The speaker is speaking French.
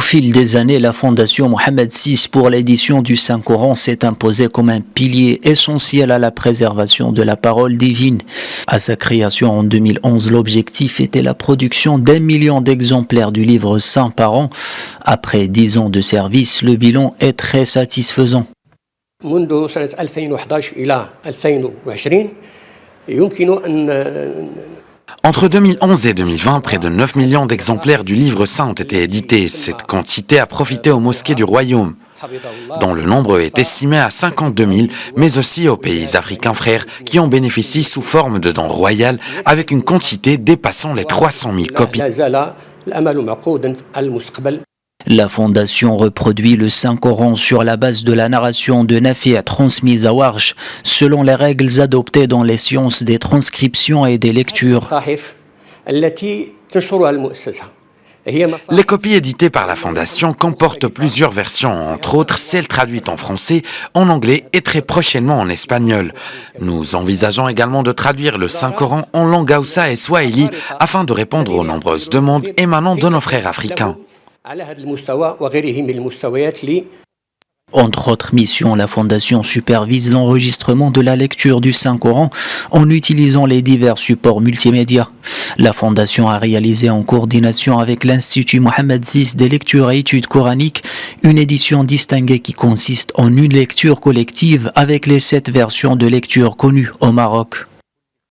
fil des années, la Fondation Mohammed VI pour l'édition du Saint-Coran s'est imposée comme un pilier essentiel à la préservation de la parole divine. À sa création en 2011, l'objectif était la production d'1 million d'exemplaires du livre saint par an. Après 10 ans de service, le bilan est très satisfaisant. منذ سنة 2011 إلى 2020 يمكن أن Entre 2011 et 2020, près de 9 millions d'exemplaires du livre saint ont été édités. Cette quantité a profité aux mosquées du royaume, dont le nombre est estimé à 52 000, mais aussi aux pays africains frères qui ont bénéficié sous forme de dons royales avec une quantité dépassant les 300 000 copies. La Fondation reproduit le Saint-Coran sur la base de la narration de Nafi' transmise à Warsh, selon les règles adoptées dans les sciences des transcriptions et des lectures. Les copies éditées par la Fondation comportent plusieurs versions, entre autres celles traduites en français, en anglais et très prochainement en espagnol. Nous envisageons également de traduire le Saint-Coran en langue Hausa et Swahili afin de répondre aux nombreuses demandes émanant de nos frères africains. Entre autres missions, la Fondation supervise l'enregistrement de la lecture du Saint-Coran en utilisant les divers supports multimédia. La Fondation a réalisé en coordination avec l'Institut Mohammed VI des lectures et études coraniques une édition distinguée qui consiste en une lecture collective avec les 7 versions de lecture connues au Maroc.